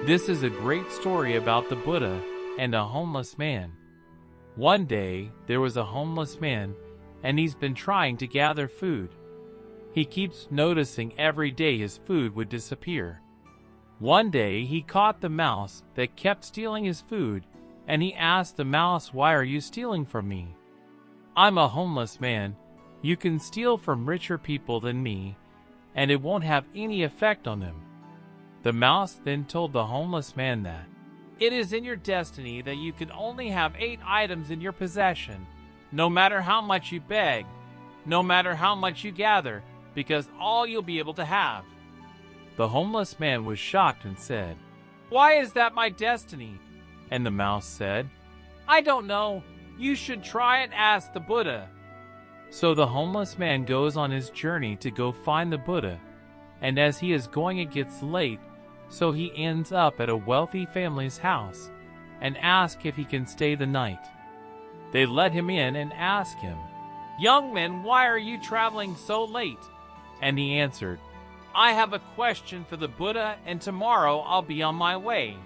This is a great story about the Buddha and a homeless man. One day, there was a homeless man, and he's been trying to gather food. He keeps noticing every day his food would disappear. One day, he caught the mouse that kept stealing his food, and he asked the mouse, "Why are you stealing from me? I'm a homeless man. You can steal from richer people than me, and it won't have any effect on them." The mouse then told the homeless man that it is in your destiny that you can only have 8 items in your possession, no matter how much you beg, no matter how much you gather, because all you'll be able to have. The homeless man was shocked and said, "Why is that my destiny?" And the mouse said, "I don't know. You should try and ask the Buddha." So the homeless man goes on his journey to go find the Buddha, and as he is going it gets late, so he ends up at a wealthy family's house and asks if he can stay the night. They let him in and ask him, "Young man, why are you traveling so late?" And he answered, "I have a question for the Buddha, and tomorrow I'll be on my way."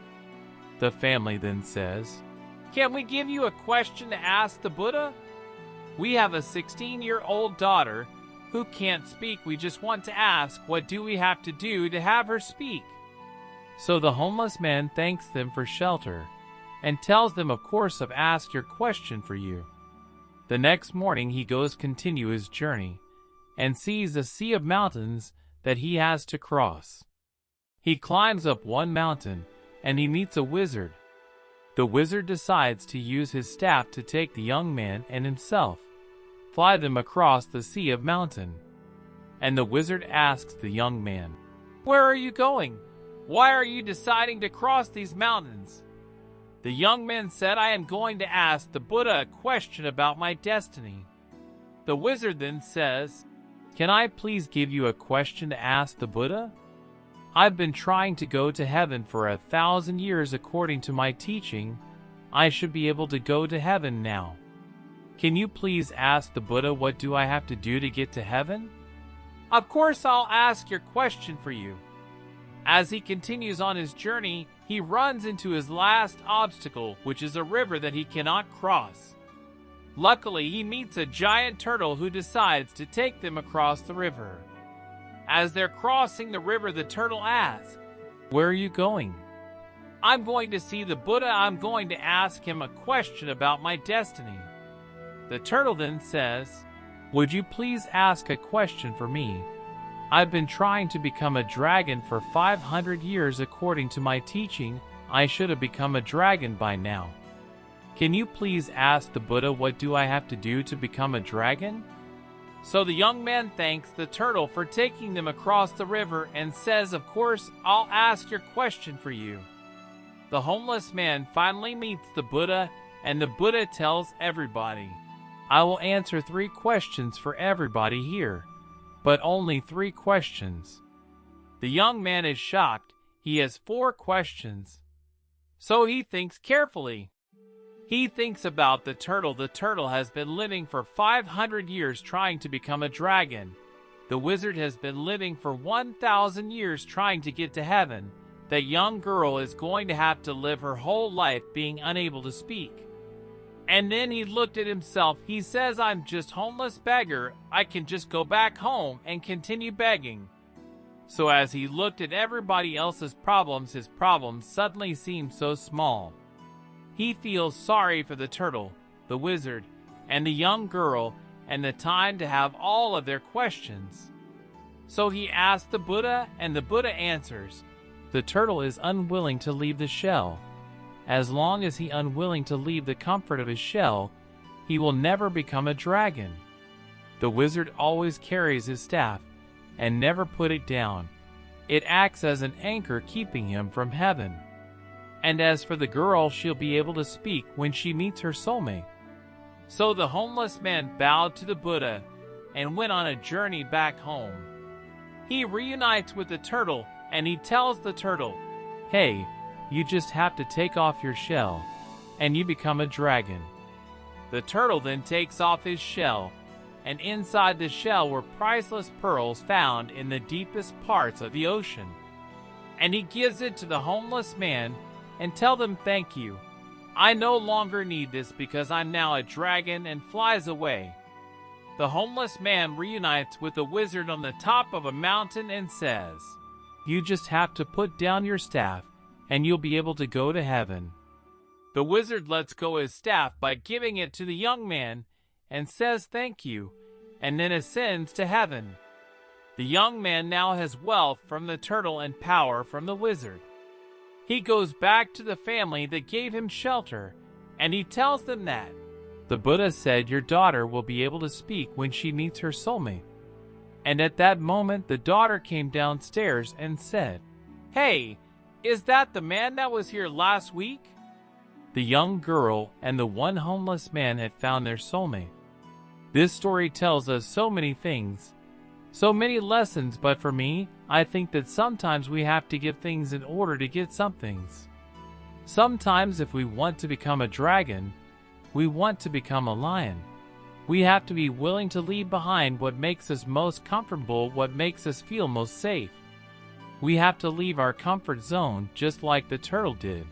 The family then says, "Can we give you a question to ask the Buddha? We have a 16-year-old daughter who can't speak. We just want to ask, what do we have to do to have her speak?" So the homeless man thanks them for shelter and tells them, "Of course I've asked your question for you." The next morning he goes continue his journey and sees a sea of mountains that he has to cross. He climbs up one mountain and he meets a wizard. The wizard decides to use his staff to take the young man and himself, fly them across the sea of mountain. And the wizard asks the young man, "Where are you going? Why are you deciding to cross these mountains?" The young man said, "I am going to ask the Buddha a question about my destiny." The wizard then says, "Can I please give you a question to ask the Buddha? I've been trying to go to heaven for 1,000 years according to my teaching. I should be able to go to heaven now. Can you please ask the Buddha what do I have to do to get to heaven?" "Of course I'll ask your question for you." As he continues on his journey, he runs into his last obstacle, which is a river that he cannot cross. Luckily, he meets a giant turtle who decides to take them across the river. As they're crossing the river, the turtle asks, "Where are you going?" "I'm going to see the Buddha. I'm going to ask him a question about my destiny." The turtle then says, "Would you please ask a question for me? I've been trying to become a dragon for 500 years according to my teaching. I should have become a dragon by now. Can you please ask the Buddha what do I have to do to become a dragon?" So the young man thanks the turtle for taking them across the river and says, "Of course, I'll ask your question for you." The homeless man finally meets the Buddha, and the Buddha tells everybody, "I will answer 3 questions for everybody here, but only 3 questions." The young man is shocked. He has 4 questions. So he thinks carefully. He thinks about the turtle. The turtle has been living for 500 years trying to become a dragon. The wizard has been living for 1,000 years trying to get to heaven. That young girl is going to have to live her whole life being unable to speak. And then he looked at himself. He says, "I'm just homeless beggar. I can just go back home and continue begging." So as he looked at everybody else's problems, his problems suddenly seemed so small. He feels sorry for the turtle, the wizard, and the young girl, and the time to have all of their questions. So he asks the Buddha, and the Buddha answers, "The turtle is unwilling to leave the shell. As long as he unwilling to leave the comfort of his shell, he will never become a dragon. The wizard always carries his staff and never put it down. It acts as an anchor keeping him from heaven. And as for the girl, she'll be able to speak when she meets her soulmate." So the homeless man bowed to the Buddha and went on a journey back home. He reunites with the turtle and he tells the turtle, "Hey, you just have to take off your shell and you become a dragon." The turtle then takes off his shell, and inside the shell were priceless pearls found in the deepest parts of the ocean. and he gives it to the homeless man and tell them thank you. I no longer need this because I'm now a dragon, and flies away. The homeless man reunites with the wizard on the top of a mountain and says, "You just have to put down your staff and you'll be able to go to heaven." The wizard lets go his staff by giving it to the young man and says thank you, and then ascends to heaven. The young man now has wealth from the turtle and power from the wizard. He goes back to the family that gave him shelter, and he tells them that the Buddha said your daughter will be able to speak when she meets her soulmate. And at that moment, the daughter came downstairs and said, "Hey, is that the man that was here last week?" The young girl and the one homeless man had found their soulmate. This story tells us so many things, so many lessons, but for me, I think that sometimes we have to give things in order to get some things. Sometimes if we want to become a dragon, we want to become a lion. We have to be willing to leave behind what makes us most comfortable, what makes us feel most safe. We have to leave our comfort zone just like the turtle did.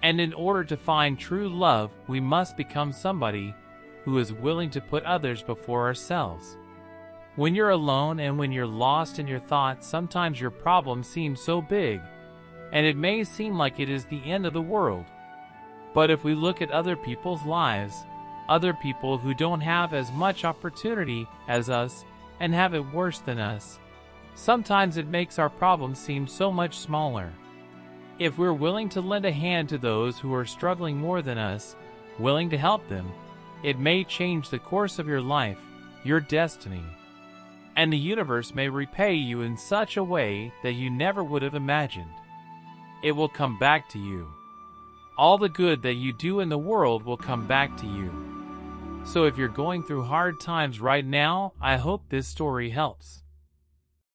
And in order to find true love, we must become somebody who is willing to put others before ourselves. When you're alone and when you're lost in your thoughts, sometimes your problem seems so big, and it may seem like it is the end of the world. But if we look at other people's lives, other people who don't have as much opportunity as us and have it worse than us, sometimes it makes our problems seem so much smaller. If we're willing to lend a hand to those who are struggling more than us, willing to help them, it may change the course of your life, your destiny. And the universe may repay you in such a way that you never would have imagined. It will come back to you. All the good that you do in the world will come back to you. So if you're going through hard times right now, I hope this story helps.